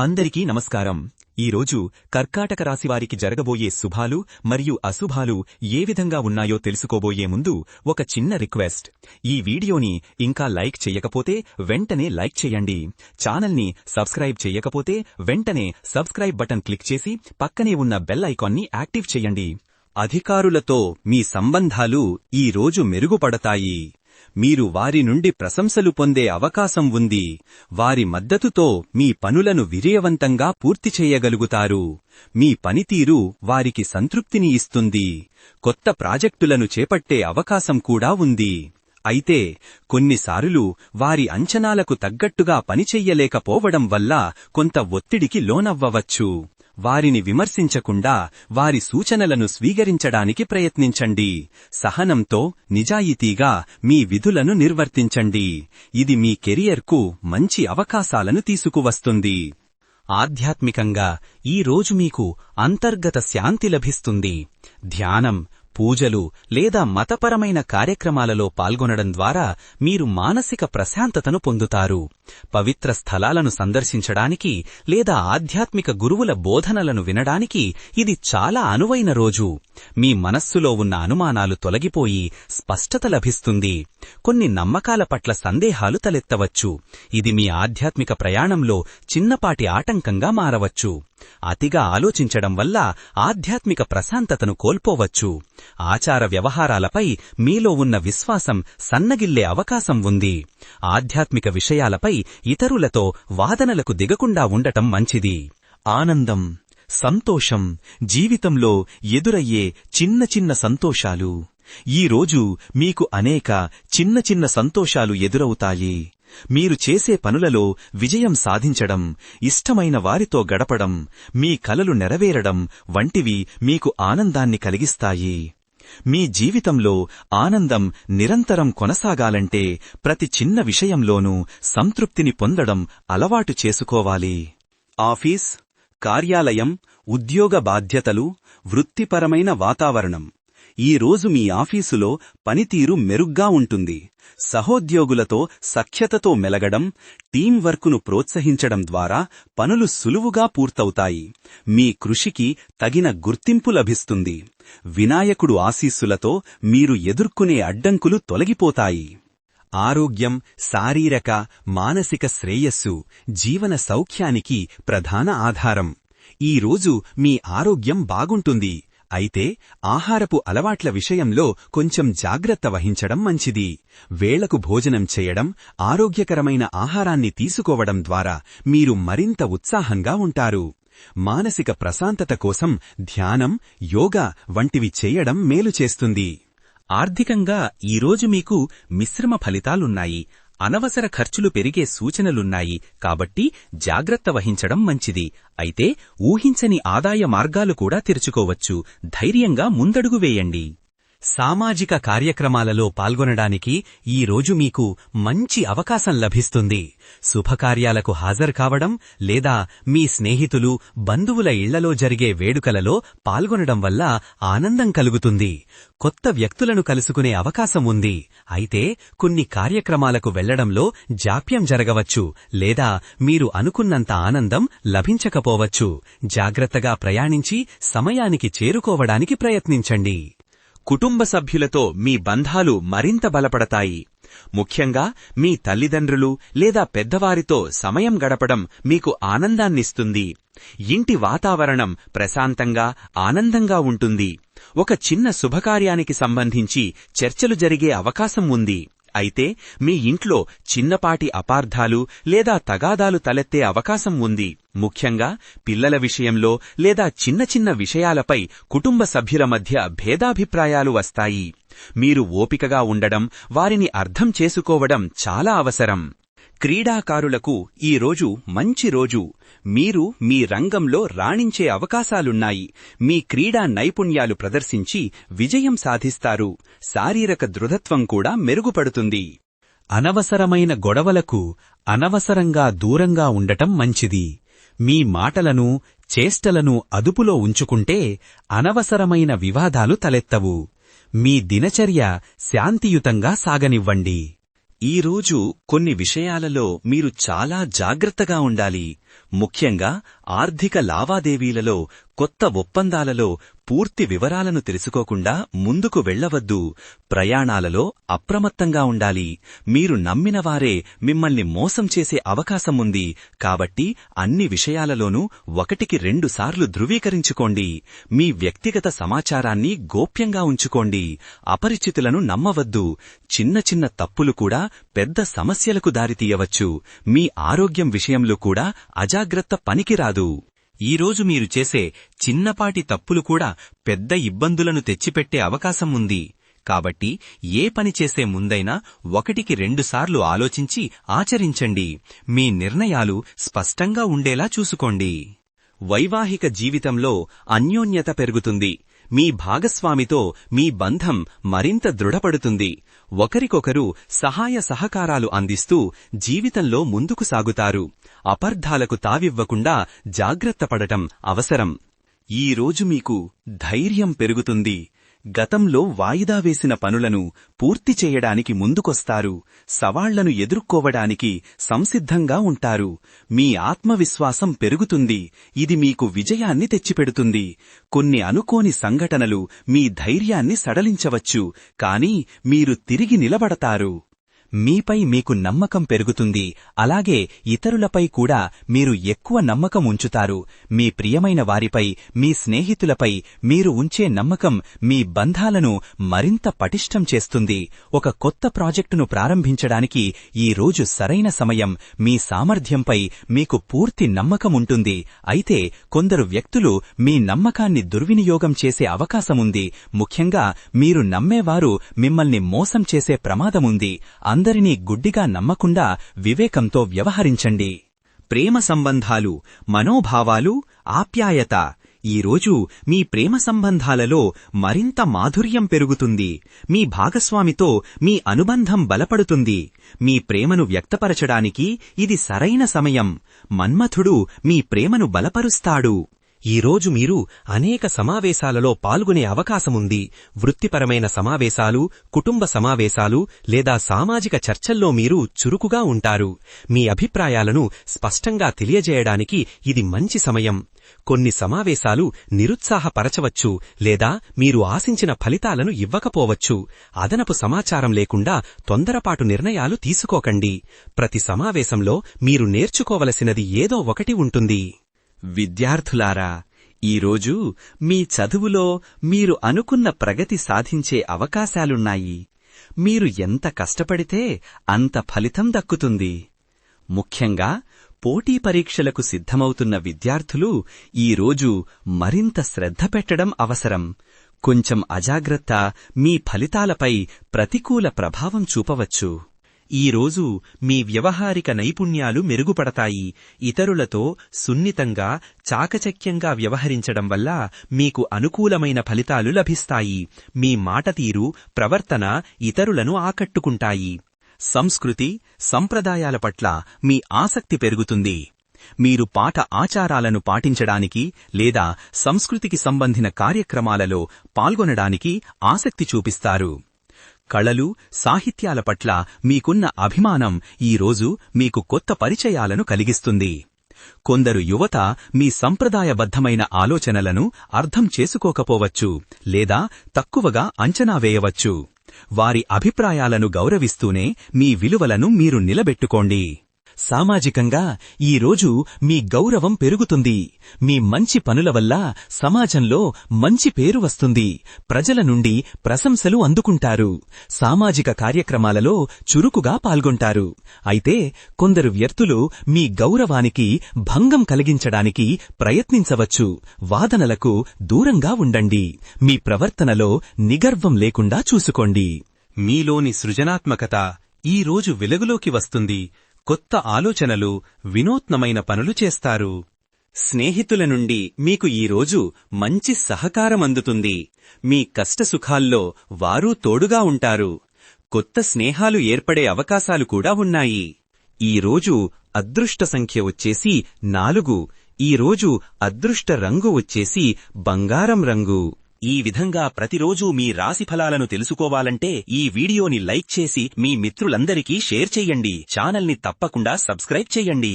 అందరికీ నమస్కారం. ఈరోజు కర్కాటక రాశివారికి జరగబోయే శుభాలు మరియు అశుభాలు ఏ విధంగా ఉన్నాయో తెలుసుకోబోయే ముందు ఒక చిన్న రిక్వెస్ట్. ఈ వీడియోని ఇంకా లైక్ చెయ్యకపోతే వెంటనే లైక్ చేయండి. ఛానల్ని సబ్స్క్రైబ్ చెయ్యకపోతే వెంటనే సబ్స్క్రైబ్ బటన్ క్లిక్ చేసి పక్కనే ఉన్న బెల్ ఐకాన్ని యాక్టివ్ చేయండి. అధికారులతో మీ సంబంధాలు ఈ రోజు మెరుగుపడతాయి. మీరు వారి నుండి ప్రశంసలు పొందే అవకాశం ఉంది. వారి మద్దతుతో మీ పనులను విజయవంతంగా పూర్తి చేయగలుగుతారు. మీ పనితీరు వారికి సంతృప్తిని ఇస్తుంది. కొత్త ప్రాజెక్టులను చేపట్టే అవకాశం కూడా ఉంది. అయితే కొన్నిసార్లు వారి అంచనాలకు తగ్గట్టుగా పనిచెయ్యలేకపోవడం వల్ల కొంత ఒత్తిడికి లోనవ్వవచ్చు. వారిని విమర్శించకుండా వారి సూచనలను స్వీకరించడానికి ప్రయత్నించండి. సహనంతో నిజాయితీగా మీ విధులను నిర్వర్తించండి. ఇది మీ కెరియర్కు మంచి అవకాశాలను తీసుకువస్తుంది. ఆధ్యాత్మికంగా ఈ రోజు మీకు అంతర్గత శాంతి లభిస్తుంది. ధ్యానం, పూజలు లేదా మతపరమైన కార్యక్రమాలలో పాల్గొనడం ద్వారా మీరు మానసిక ప్రశాంతతను పొందుతారు. పవిత్ర స్థలాలను సందర్శించడానికి లేదా ఆధ్యాత్మిక గురువుల బోధనలను వినడానికి ఇది చాలా అనువైన రోజు. మీ మనస్సులో ఉన్న అనుమానాలు తొలగిపోయి స్పష్టత లభిస్తుంది. కొన్ని నమ్మకాల పట్ల సందేహాలు తలెత్తవచ్చు. ఇది మీ ఆధ్యాత్మిక ప్రయాణంలో చిన్నపాటి ఆటంకంగా మారవచ్చు. అతిగా ఆలోచించడం వల్ల ఆధ్యాత్మిక ప్రశాంతతను కోల్పోవచ్చు. ఆచార వ్యవహారాలపై మీలో ఉన్న విశ్వాసం సన్నగిల్లే అవకాశం ఉంది. ఆధ్యాత్మిక విషయాలపై ఇతరులతో వాదనలకు దిగకుండా ఉండటం మంచిది. ఆనందం, సంతోషం జీవితంలో ఎదురయ్యే చిన్న చిన్న సంతోషాలు. ఈ రోజు మీకు అనేక చిన్న చిన్న సంతోషాలు ఎదురవుతాయి. మీరు చేసే పనులలో విజయం సాధించడం, ఇష్టమైన వారితో గడపడం, మీ కలలు నెరవేరడం వంటివి మీకు ఆనందాన్ని కలిగిస్తాయి. మీ జీవితంలో ఆనందం నిరంతరం కొనసాగాలంటే ప్రతి చిన్న విషయంలోనూ సంతృప్తిని పొందడం అలవాటు చేసుకోవాలి. ఆఫీస్, కార్యాలయం, ఉద్యోగ బాధ్యతలు, వృత్తిపరమైన వాతావరణం. ఈ రోజు మీ ఆఫీసులో పనితీరు మెరుగ్గా ఉంటుంది. సహోద్యోగులతో సఖ్యతతో మెలగడం, టీం వర్కును ప్రోత్సహించడం ద్వారా పనులు సులువుగా పూర్తవుతాయి. మీ కృషికి తగిన గుర్తింపు లభిస్తుంది. వినాయకుడు ఆశీస్సులతో మీరు ఎదుర్కొనే అడ్డంకులు తొలగిపోతాయి. ఆరోగ్యం, శారీరక, మానసిక శ్రేయస్సు జీవన సౌఖ్యానికి ప్రధాన ఆధారం. ఈ రోజు మీ ఆరోగ్యం బాగుంటుంది. అయితే ఆహారపు అలవాట్ల విషయంలో కొంచెం జాగ్రత్త వహించడం మంచిది. వేళకు భోజనం చేయడం, ఆరోగ్యకరమైన ఆహారాన్ని తీసుకోవడం ద్వారా మీరు మరింత ఉత్సాహంగా ఉంటారు. మానసిక ప్రశాంతత కోసం ధ్యానం, యోగా వంటివి చేయడం మేలు చేస్తుంది. ఆర్థికంగా ఈరోజు మీకు మిశ్రమ ఫలితాలున్నాయి. అనవసర ఖర్చులు పెరిగే సూచనలున్నాయి. కాబట్టి జాగ్రత్త వహించడం మంచిది. అయితే ఊహించని ఆదాయ మార్గాలు కూడా తెరుచుకోవచ్చు. ధైర్యంగా ముందడుగు వేయండి. సామాజిక కార్యక్రమాలలో పాల్గొనడానికి ఈ రోజు మీకు మంచి అవకాశం లభిస్తుంది. శుభకార్యాలకు హాజరు కావడం లేదా మీ స్నేహితులు, బంధువుల ఇళ్లలో జరిగే వేడుకలలో పాల్గొనడం వల్ల ఆనందం కలుగుతుంది. కొత్త వ్యక్తులను కలుసుకునే అవకాశం ఉంది. అయితే కొన్ని కార్యక్రమాలకు వెళ్లడంలో జాప్యం జరగవచ్చు లేదా మీరు అనుకున్నంత ఆనందం లభించకపోవచ్చు. జాగ్రత్తగా ప్రయాణించి సమయానికి చేరుకోవడానికి ప్రయత్నించండి. కుటుంబ సభ్యులతో మీ బంధాలు మరింత బలపడతాయి. ముఖ్యంగా మీ తల్లిదండ్రులు లేదా పెద్దవారితో సమయం గడపడం మీకు ఆనందాన్నిస్తుంది. ఇంటి వాతావరణం ప్రశాంతంగా, ఆనందంగా ఉంటుంది. ఒక చిన్న శుభకార్యానికి సంబంధించి చర్చలు జరిగే అవకాశం ఉంది. అయితే మీ ఇంట్లో చిన్నపాటి అపార్థాలు లేదా తగాదాలు తలెత్తే అవకాశం ఉంది. ముఖ్యంగా పిల్లల విషయంలో లేదా చిన్న చిన్న విషయాలపై కుటుంబ సభ్యుల మధ్య భేదాభిప్రాయాలు వస్తాయి. మీరు ఓపికగా ఉండడం, వారిని అర్థం చేసుకోవడం చాలా అవసరం. క్రీడాకారులకు ఈ రోజు మంచి రోజు. మీరు మీ రంగంలో రాణించే అవకాశాలున్నాయి. మీ క్రీడా నైపుణ్యాలు ప్రదర్శించి విజయం సాధిస్తారు. శారీరక దృఢత్వం కూడా మెరుగుపడుతుంది. అనవసరమైన గొడవలకు అనవసరంగా దూరంగా ఉండటం మంచిది. మీ మాటలను, చేష్టలను అదుపులో ఉంచుకుంటే అనవసరమైన వివాదాలు తలెత్తవు. మీ దినచర్య శాంతియుతంగా సాగనివ్వండి. ఈరోజు కొన్ని విషయాలలో మీరు చాలా జాగ్రత్తగా ఉండాలి. ముఖ్యంగా ఆర్థిక లావాదేవీలలో, కొత్త ఒప్పందాలలో పూర్తి వివరాలను తెలుసుకోకుండా ముందుకు వెళ్లవద్దు. ప్రయాణాలలో అప్రమత్తంగా ఉండాలి. మీరు నమ్మినవారే మిమ్మల్ని మోసం చేసే అవకాశం ఉంది. కాబట్టి అన్ని విషయాలలోనూ 1కి 2 సార్లు ధృవీకరించుకోండి. మీ వ్యక్తిగత సమాచారాన్ని గోప్యంగా ఉంచుకోండి. అపరిచితులను నమ్మవద్దు. చిన్న చిన్న తప్పులు కూడా పెద్ద సమస్యలకు దారితీయవచ్చు. మీ ఆరోగ్యం విషయంలో కూడా అజాగ్రత్త పనికిరాదు. ఈరోజు మీరు చేసే చిన్నపాటి తప్పులు కూడా పెద్ద ఇబ్బందులను తెచ్చిపెట్టే అవకాశం ఉంది. కాబట్టి ఏ పని చేసే ముందైనా 1కి 2 సార్లు ఆలోచించి ఆచరించండి. మీ నిర్ణయాలు స్పష్టంగా ఉండేలా చూసుకోండి. వైవాహిక జీవితంలో అన్యోన్యత పెరుగుతుంది. మీ భాగస్వామితో మీ బంధం మరింత దృఢపడుతుంది. ఒకరికొకరు సహాయ సహకారాలు అందిస్తూ జీవితంలో ముందుకు సాగుతారు. అపార్థాలకు తావివ్వకుండా జాగ్రత్తపడటం అవసరం. ఈరోజు మీకు ధైర్యం పెరుగుతుంది. గతంలో వాయిదా వేసిన పనులను పూర్తి చేయడానికి ముందుకొస్తారు. సవాళ్లను ఎదుర్కోవడానికి సంసిద్ధంగా ఉంటారు. మీ ఆత్మవిశ్వాసం పెరుగుతుంది. ఇది మీకు విజయాన్ని తెచ్చిపెడుతుంది. కొన్ని అనుకోని సంఘటనలు మీ ధైర్యాన్ని సడలించవచ్చు, కానీ మీరు తిరిగి నిలబడతారు. మీపై మీకు నమ్మకం పెరుగుతుంది. అలాగే ఇతరులపై కూడా మీరు ఎక్కువ నమ్మకం ఉంచుతారు. మీ ప్రియమైన వారిపై, మీ స్నేహితులపై మీరు ఉంచే నమ్మకం మీ బంధాలను మరింత పటిష్టం చేస్తుంది. ఒక కొత్త ప్రాజెక్టును ప్రారంభించడానికి ఈ రోజు సరైన సమయం. మీ సామర్థ్యంపై మీకు పూర్తి నమ్మకం ఉంటుంది. అయితే కొందరు వ్యక్తులు మీ నమ్మకాన్ని దుర్వినియోగం చేసే అవకాశముంది. ముఖ్యంగా మీరు నమ్మేవారు మిమ్మల్ని మోసం చేసే ప్రమాదముంది. అందరినీ గుడ్డిగా నమ్మకుండా వివేకంతో వ్యవహరించండి. ప్రేమ సంబంధాలు, మనోభావాలు, ఆప్యాయత. ఈరోజు మీ ప్రేమ సంబంధాలలో మరింత మాధుర్యం పెరుగుతుంది. మీ భాగస్వామితో మీ అనుబంధం బలపడుతుంది. మీ ప్రేమను వ్యక్తపరచడానికి ఇది సరైన సమయం. మన్మథుడు మీ ప్రేమను బలపరుస్తాడు. ఈరోజు మీరు అనేక సమావేశాలలో పాల్గొనే అవకాశముంది. వృత్తిపరమైన సమావేశాలు, కుటుంబ సమావేశాలు లేదా సామాజిక చర్చల్లో మీరు చురుకుగా ఉంటారు. మీ అభిప్రాయాలను స్పష్టంగా తెలియజేయడానికి ఇది మంచి సమయం. కొన్ని సమావేశాలు నిరుత్సాహపరచవచ్చు లేదా మీరు ఆశించిన ఫలితాలను ఇవ్వకపోవచ్చు. అదనపు సమాచారం లేకుండా తొందరపాటు నిర్ణయాలు తీసుకోకండి. ప్రతి సమావేశంలో మీరు నేర్చుకోవలసినది ఏదో ఒకటి ఉంటుంది. విద్యార్థులారా, ఈరోజు మీ చదువులో మీరు అనుకున్న ప్రగతి సాధించే అవకాశాలున్నాయి. మీరు ఎంత కష్టపడితే అంత ఫలితం దక్కుతుంది. ముఖ్యంగా పోటీ పరీక్షలకు సిద్ధమవుతున్న విద్యార్థులు ఈరోజు మరింత శ్రద్ధ పెట్టడం అవసరం. కొంచెం అజాగ్రత్త మీ ఫలితాలపై ప్రతికూల ప్రభావం చూపవచ్చు. ఈరోజు మీ వ్యవహారిక నైపుణ్యాలు మెరుగుపడతాయి. ఇతరులతో సున్నితంగా, చాకచక్యంగా వ్యవహరించడం వల్ల మీకు అనుకూలమైన ఫలితాలు లభిస్తాయి. మీ మాట తీరు, ప్రవర్తన ఇతరులను ఆకట్టుకుంటాయి. సంస్కృతి, సంప్రదాయాల పట్ల మీ ఆసక్తి పెరుగుతుంది. మీరు పాత ఆచారాలను పాటించడానికి లేదా సంస్కృతికి సంబంధిన కార్యక్రమాలలో పాల్గొనడానికి ఆసక్తి చూపిస్తారు. కళలు, సాహిత్యాల పట్ల మీకున్న అభిమానం ఈరోజు మీకు కొత్త పరిచయాలను కలిగిస్తుంది. కొందరు యువత మీ సంప్రదాయబద్ధమైన ఆలోచనలను అర్థం చేసుకోకపోవచ్చు లేదా తక్కువగా అంచనా వేయవచ్చు. వారి అభిప్రాయాలను గౌరవిస్తూనే మీ విలువలను మీరు నిలబెట్టుకోండి. సామాజికంగా ఈరోజు మీ గౌరవం పెరుగుతుంది. మీ మంచి పనుల వల్ల సమాజంలో మంచి పేరు వస్తుంది. ప్రజల నుండి ప్రశంసలు అందుకుంటారు. సామాజిక కార్యక్రమాలలో చురుకుగా పాల్గొంటారు. అయితే కొందరు వ్యక్తులు మీ గౌరవానికి భంగం కలిగించడానికి ప్రయత్నించవచ్చు. వాదనలకు దూరంగా ఉండండి. మీ ప్రవర్తనలో నిగర్వం లేకుండా చూసుకోండి. మీలోని సృజనాత్మకత ఈరోజు వెలుగులోకి వస్తుంది. కొత్త ఆలోచనలు, వినూత్నమైన పనులు చేస్తారు. స్నేహితుల నుండి మీకు ఈరోజు మంచి సహకారం అందుతుంది. మీ కష్టసుఖాల్లో వారూ తోడుగా ఉంటారు. కొత్త స్నేహాలు ఏర్పడే అవకాశాలు కూడా ఉన్నాయి. ఈరోజు అదృష్ట సంఖ్య వచ్చేసి 4. ఈరోజు అదృష్ట రంగు వచ్చేసి బంగారం రంగు. ఈ విధంగా ప్రతిరోజూ మీ రాశిఫలాలను తెలుసుకోవాలంటే ఈ వీడియోని లైక్ చేసి మీ మిత్రులందరికీ షేర్ చెయ్యండి. ఛానల్ని తప్పకుండా సబ్స్క్రైబ్ చెయ్యండి.